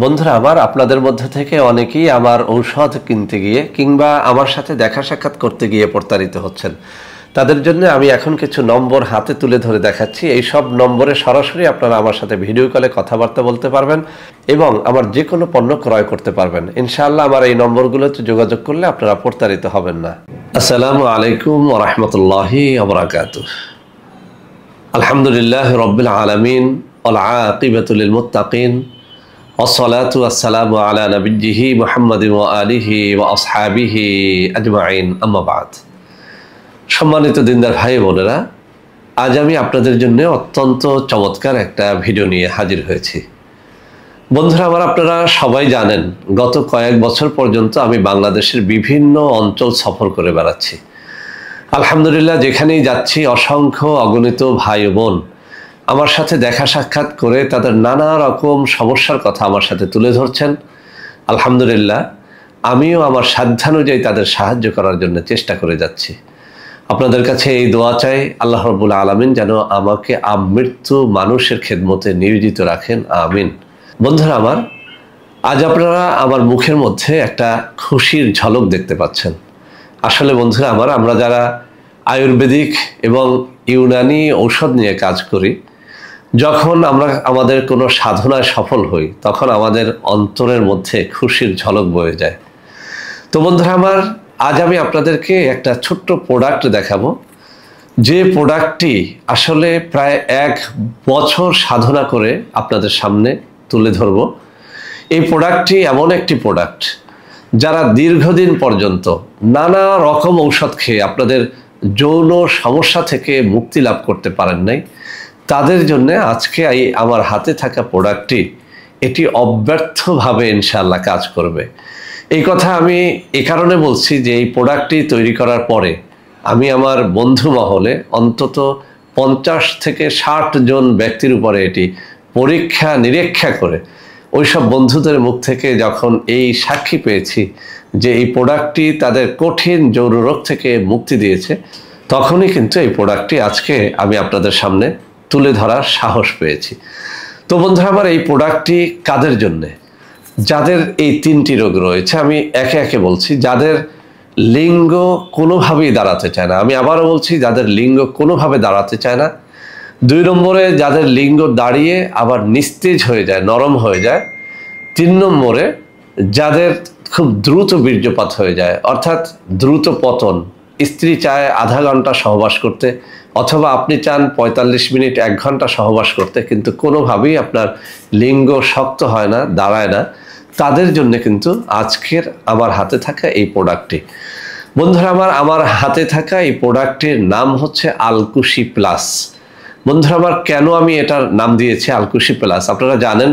বন্ধুরা আমার আপনাদের মধ্যে থেকে অনেকেই আমার ঔষধ কিনতে গিয়ে কিংবা আমার সাথে দেখা সাক্ষাৎ করতে গিয়ে প্রতারিত হচ্ছেন। তাদের জন্য আমি এখন কিছু নম্বর হাতে তুলে ধরে দেখাচ্ছি। এই সব নম্বরে সরাসরি আপনারা আমার সাথে ভিডিও কলে কথাবার্তা বলতে পারবেন এবং আমার যে কোনো পণ্য ক্রয় করতে পারবেন। ইনশাআল্লাহ আমার এই নম্বরগুলোতে যোগাযোগ করলে আপনারা প্রতারিত হবেন না। আসসালামু আলাইকুম ওয়া রাহমাতুল্লাহি ওয়া বারাকাতুহু। আলহামদুলিল্লাহি রাব্বিল আলামিন ওয়াল আকিবাতু লিল মুত্তাকিন والصلاة والسلام على نبيه محمد وآله وأصحابه أجمعين أما بعد। সম্মানিত দিনদার ভাই বোনেরা, আজ আমি আপনাদের জন্য অত্যন্ত চমৎকার একটা ভিডিও নিয়ে হাজির হয়েছি। বন্ধুরা আমার, আপনারা সবাই জানেন গত কয়েক বছর পর্যন্ত আমি বাংলাদেশের বিভিন্ন অঞ্চল সফর করে বেড়াচ্ছি। আলহামদুলিল্লাহ, যেখানেই যাচ্ছি অসংখ্য অগণিত ভাই বোন আমার সাথে দেখা সাক্ষাৎ করে তাদের নানা রকম সমস্যার কথা আমার সাথে তুলে ধরছেন। আলহামদুলিল্লাহ, আমিও আমার সাধ্যানুযায়ী তাদের সাহায্য করার জন্য চেষ্টা করে যাচ্ছি। আপনাদের কাছে এই দোয়া চাই, আল্লাহ রাব্বুল আলামিন যেন আমাকে আমৃত্যু মানুষের খেদমতে নিয়োজিত রাখেন, আমিন। বন্ধুরা আমার, আজ আপনারা আমার মুখের মধ্যে একটা খুশির ঝলক দেখতে পাচ্ছেন। আসলে বন্ধুরা আমার, আমরা যারা আয়ুর্বেদিক এবং ইউনানি ঔষধ নিয়ে কাজ করি, যখন আমরা আমাদের কোনো সাধনায় সফল হই তখন আমাদের অন্তরের মধ্যে খুশির ঝলক বয়ে যায়। তো বন্ধুরা আমার, আজ আমি আপনাদেরকে একটা ছোট্ট প্রোডাক্ট দেখাবো, যে প্রোডাক্টটি আসলে প্রায় 1 বছর সাধনা করে আপনাদের সামনে তুলে ধরব। এই প্রোডাক্টটি এমন একটি প্রোডাক্ট যারা দীর্ঘদিন পর্যন্ত নানা রকম ঔষধ খেয়ে আপনাদের যৌন সমস্যা থেকে মুক্তি লাভ করতে পারেন নাই, তাদের জন্য আজকে এই আমার হাতে থাকা প্রোডাক্টটি এটি অব্যর্থভাবে ইনশাআল্লাহ কাজ করবে। এই কথা আমি এই কারণে বলছি যে এই প্রোডাক্টটি তৈরি করার পরে আমি আমার বন্ধু মহলে অন্তত 50 থেকে 60 জন ব্যক্তির উপরে এটি পরীক্ষা নিরীক্ষা করে ওইসব বন্ধুদের মুখ থেকে যখন এই সাক্ষী পেয়েছি যে এই প্রোডাক্টটি তাদের কঠিন যৌন রোগ থেকে মুক্তি দিয়েছে, তখনই কিন্তু এই প্রোডাক্টটি আজকে আমি আপনাদের সামনে তুলে ধরার সাহস পেয়েছি। তো বন্ধুরা আমার, এই প্রোডাক্টটি কাদের জন্যে? যাদের এই 3টি রোগ রয়েছে, আমি একে একে বলছি। যাদের লিঙ্গ কোনোভাবেই দাঁড়াতে চায় না, আমি আবারও বলছি, যাদের লিঙ্গ কোনোভাবে দাঁড়াতে চায় না। 2 নম্বরে যাদের লিঙ্গ দাঁড়িয়ে আবার নিস্তেজ হয়ে যায়, নরম হয়ে যায়। 3 নম্বরে যাদের খুব দ্রুত বীর্যপাত হয়ে যায়, অর্থাৎ দ্রুত পতন। স্ত্রী চায় আধা ঘন্টা সহবাস করতে, অথবা আপনি চান 45 মিনিট 1 ঘন্টা সহবাস করতে, কিন্তু কোনোভাবেই আপনার লিঙ্গ শক্ত হয় না, দাঁড়ায় না। তাদের জন্য কিন্তু আজকের আমার হাতে থাকা এই প্রোডাক্টটি। বন্ধুরা আমার হাতে থাকা এই প্রোডাক্টের নাম হচ্ছে আলকুশি প্লাস। বন্ধুরা আমার, কেন আমি এটার নাম দিয়েছি আলকুশি প্লাস? আপনারা জানেন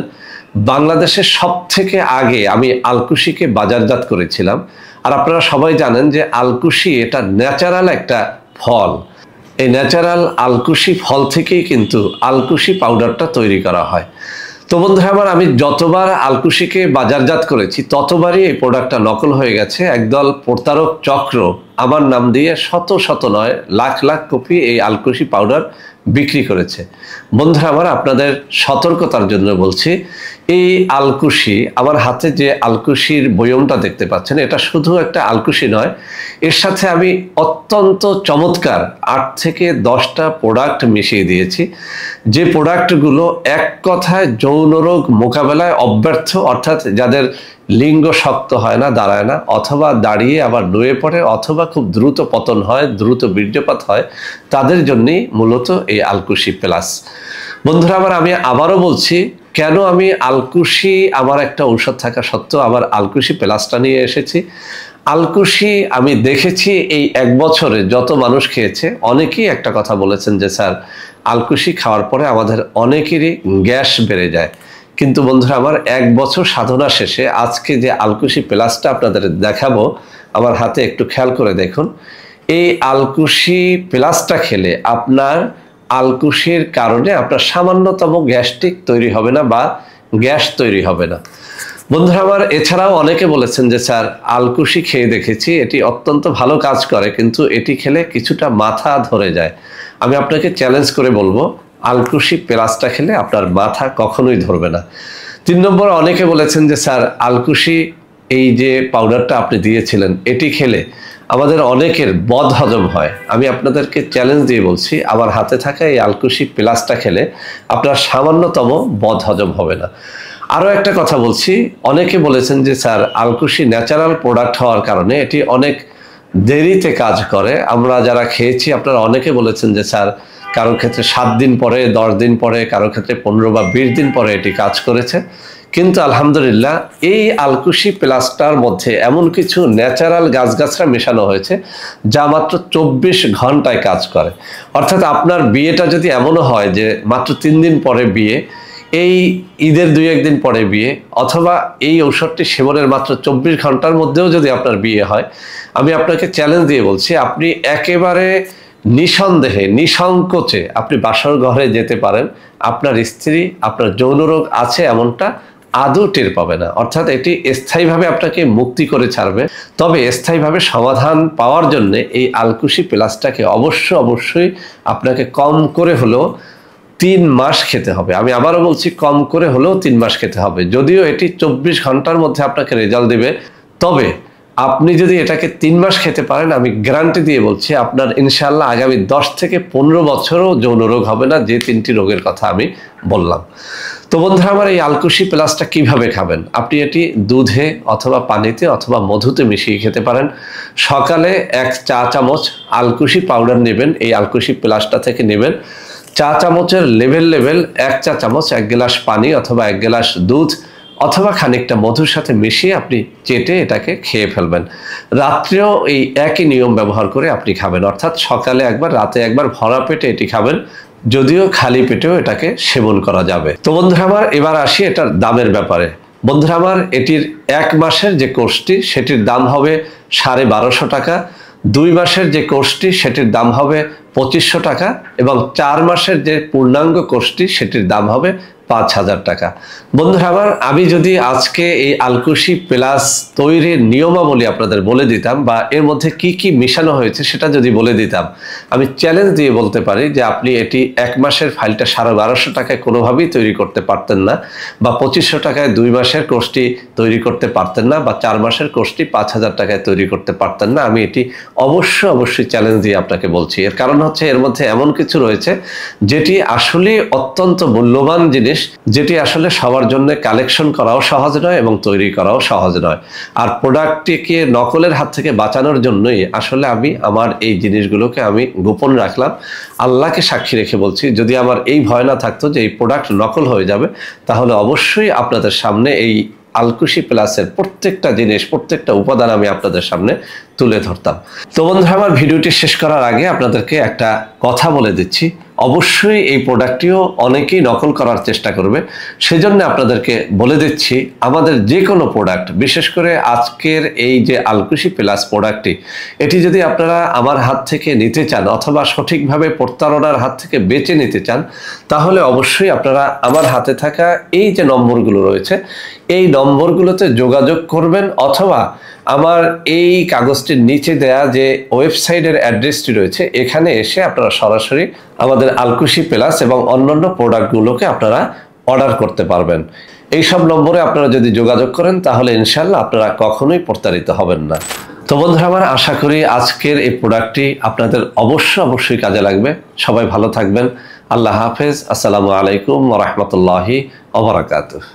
বাংলাদেশের সবথেকে আগে আমি আলকুশিকে বাজারজাত করেছিলাম। আর আপনারা সবাই জানেন যে আলকুশি এটা ন্যাচারাল একটা ফল। এই ন্যাচারাল আলকুশি ফল থেকেই কিন্তু আলকুশি পাউডারটা তৈরি করা হয়। তো বন্ধুরা আমার, আমি যতবার আলকুশিকে বাজারজাত করেছি ততবারই এই প্রোডাক্টটা নকল হয়ে গেছে। একদল প্রতারক চক্র আমার নাম দিয়ে শত শত নয়, লাখ লাখ কপি এই আলকুশি পাউডার বিক্রি করেছে। বন্ধুরা আমার, আপনাদের সতর্কতার জন্য বলছি, এই আলকুশি, আমার হাতে যে আলকুশির বয়মটা দেখতে পাচ্ছেন, এটা শুধু একটা আলকুশি নয়, এর সাথে আমি অত্যন্ত চমৎকার 8 থেকে 10টা প্রোডাক্ট মিশিয়ে দিয়েছি, যে প্রোডাক্টগুলো এক কথায় যৌন রোগ মোকাবেলায় অব্যর্থ, অর্থাৎ যাদের লিঙ্গ শক্ত হয় না, দাঁড়ায় না, অথবা দাঁড়িয়ে আবার নুয়ে পড়ে, অথবা খুব দ্রুত পতন হয়, দ্রুত বীর্যপাত হয়, তাদের জন্যই মূলত এই আলকুশি প্লাস। বন্ধুরা আমার, আমি আবারও বলছি, কেন আমি আলকুশি আমার একটা ঔষধ থাকা সত্ত্বেও আবার আলকুশি প্লাসটা নিয়ে এসেছি। আলকুশি আমি দেখেছি এই 1 বছরে যত মানুষ খেয়েছে, অনেকেই একটা কথা বলেছেন যে স্যার, আলকুশি খাওয়ার পরে আমাদের অনেকেরই গ্যাস বেড়ে যায়। কিন্তু বন্ধুরা আমার, 1 বছর সাধনা শেষে আজকে যে আলকুশি প্লাসটা আপনাদের দেখাবো, আমার হাতে একটু খেয়াল করে দেখুন। এই আলকুশি প্লাসটা খেলে আপনার আলকুশির কারণে আপনার সামান্যতম গ্যাস্ট্রিক তৈরি হবে না বা গ্যাস তৈরি হবে না। বন্ধুরা আমার, এছাড়াও অনেকে বলেছেন যে স্যার, আলকুশি খেয়ে দেখেছি, এটি অত্যন্ত ভালো কাজ করে, কিন্তু এটি খেলে কিছুটা মাথা ধরে যায়। আমি আপনাকে চ্যালেঞ্জ করে বলবো, আলকুশি প্লাসটা খেলে আপনার মাথা কখনোই ধরবে না। 3 নম্বর, অনেকে বলেছেন যে স্যার আলকুশি এই যে পাউডারটা আপনি দিয়েছিলেন এটি খেলে আমাদের অনেকের বদ হজম হয়। আমি আপনাদেরকে চ্যালেঞ্জ দিয়ে বলছি, আমার হাতে থাকা এই আলকুশি প্লাসটা খেলে আপনার সামান্যতম বদ হজম হবে না। আরও একটা কথা বলছি, অনেকে বলেছেন যে স্যার আলকুশি ন্যাচারাল প্রোডাক্ট হওয়ার কারণে এটি অনেক দেরিতে কাজ করে। আমরা যারা খেয়েছি আপনারা অনেকে বলেছেন যে স্যার কারোর ক্ষেত্রে 7 দিন পরে, 10 দিন পরে, কারোর ক্ষেত্রে 15 বা 20 দিন পরে এটি কাজ করেছে। কিন্তু আলহামদুলিল্লাহ এই আলকুশি প্লাসটার মধ্যে এমন কিছু ন্যাচারাল গাছগাছরা মেশানো হয়েছে যা মাত্র 24 ঘন্টায় কাজ করে। অর্থাৎ আপনার বিয়েটা যদি এমনও হয় যে মাত্র 3 দিন পরে বিয়ে, এই ঈদের 2-1 দিন পরে বিয়ে, অথবা এই ঔষধটি সেবনের মাত্র 24 ঘন্টার মধ্যেও যদি আপনার বিয়ে হয়, আমি আপনাকে চ্যালেঞ্জ দিয়ে বলছি আপনি একেবারে নিঃসন্দেহে নিঃসংকোচে আপনি বাসর ঘরে যেতে পারেন। আপনার স্ত্রী আপনার যৌন রোগ আছে এমনটা আদৌ টের পাবে না। অর্থাৎ এটি স্থায়ীভাবে আপনাকে মুক্তি করে ছাড়বে। তবে স্থায়ীভাবে সমাধান পাওয়ার জন্য এই আলকুশি প্লাসটাকে অবশ্যই আপনাকে কম করে হলেও 3 মাস খেতে হবে। আমি আবারও বলছি, কম করে হলেও 3 মাস খেতে হবে। যদিও এটি 24 ঘন্টার মধ্যে আপনাকে রেজাল্ট দেবে, তবে আপনি যদি এটাকে 3 মাস খেতে পারেন, আমি গ্যারান্টি দিয়ে বলছি আপনার ইনশাআল্লাহ আগামী 10 থেকে 15 বছরও যৌন রোগ হবে না, যে 3টি রোগের কথা আমি বললাম। তো বন্ধুরা আমার, এই আলকুশি প্লাসটা কিভাবে খাবেন? আপনি এটি দুধে অথবা পানিতে অথবা মধুতে মিশিয়ে খেতে পারেন। সকালে 1 চা চামচ আলকুশি পাউডার নেবেন, এই আলকুশি প্লাসটা থেকে নেবেন। চা চামচের লেভেল 1 চা চামচ 1 গ্লাস পানি অথবা 1 গ্লাস দুধ অথবা খানিকটা মধুর সাথে মিশিয়ে আপনি চেটে এটাকে খেয়ে ফেলবেন। রাত্রেও এই একই নিয়ম ব্যবহার করে আপনি খাবেন, অর্থাৎ সকালে একবার, রাতে একবার, ভরা পেটে এটি খাবেন। যদিও খালি পেটেও এটাকে সেবন করা যাবে। তো বন্ধুরা আমার, এবার আসি এটার দামের ব্যাপারে। বন্ধুরা আমার, এটির 1 মাসের যে কোর্সটি সেটির দাম হবে 1250 টাকা, 2 মাসের যে কোর্সটি সেটির দাম হবে 2500 টাকা, এবং 4 মাসের যে পূর্ণাঙ্গ কোর্সটি সেটির দাম হবে 5000 টাকা। বন্ধুরা আমার, আমি যদি আজকে এই আলকুশি প্লাস তৈরির নিয়মাবলী আপনাদের বলে দিতাম বা এর মধ্যে কি কি মিশানো হয়েছে সেটা যদি বলে দিতাম, আমি চ্যালেঞ্জ দিয়ে বলতে পারি যে আপনি এটি 1 মাসের ফাইলটা 1250 টাকায় কোনোভাবেই তৈরি করতে পারতেন না, বা 2500 টাকায় 2 মাসের কোর্সটি তৈরি করতে পারতেন না, বা 4 মাসের কোর্সটি 5000 টাকায় তৈরি করতে পারতেন না। আমি এটি অবশ্যই চ্যালেঞ্জ দিয়ে আপনাকে বলছি। এর কারণ হচ্ছে এর মধ্যে এমন কিছু রয়েছে যেটি আসলে অত্যন্ত মূল্যবান জিনিস, যেটি আসলে সবার জন্য কালেকশন করাও সহজ নয় এবং তৈরি করাও সহজ নয়। আর প্রোডাক্টটিকে নকলের হাত থেকে বাঁচানোর জন্যই আসলে আমি আমার এই জিনিসগুলোকে আমি গোপন রাখলাম। আল্লাহকে সাক্ষী রেখে বলছি, যদি আমার এই ভয় না থাকতো যে এই প্রোডাক্ট নকল হয়ে যাবে, তাহলে অবশ্যই আপনাদের সামনে এই আলকুশি প্লাসের প্রত্যেকটা জিনিস, প্রত্যেকটা উপাদান আমি আপনাদের সামনে তুলে ধরতাম। তো বন্ধুরা আমার, ভিডিওটি শেষ করার আগে আপনাদেরকে একটা কথা বলে দিচ্ছি, অবশ্যই এই প্রোডাক্টটিও অনেকেই নকল করার চেষ্টা করবে। সেজন্য আপনাদেরকে বলে দিচ্ছি, আমাদের যে কোনো প্রোডাক্ট, বিশেষ করে আজকের এই যে আলকুশি প্লাস প্রোডাক্টটি, এটি যদি আপনারা আমার হাত থেকে নিতে চান অথবা সঠিকভাবে প্রতারণার হাত থেকে বেঁচে নিতে চান, তাহলে অবশ্যই আপনারা আমার হাতে থাকা এই যে নম্বরগুলো রয়েছে, এই নম্বরগুলোতে যোগাযোগ করবেন, অথবা আমার এই কাগজটির নিচে দেয়া যে ওয়েবসাইটের অ্যাড্রেসটি রয়েছে এখানে এসে আপনারা সরাসরি আমাদের আলকুশি প্লাস এবং অন্যান্য প্রোডাক্টগুলোকে আপনারা অর্ডার করতে পারবেন। এই সব নম্বরে আপনারা যদি যোগাযোগ করেন তাহলে ইনশাআল্লাহ আপনারা কখনোই প্রতারিত হবেন না। তো বন্ধুরা আমার, আশা করি আজকের এই প্রোডাক্টটি আপনাদের অবশ্যই কাজে লাগবে। সবাই ভালো থাকবেন। আল্লাহ হাফেজ। আসসালামু আলাইকুম ওয়া রাহমাতুল্লাহি ওয়া বারাকাতুহু।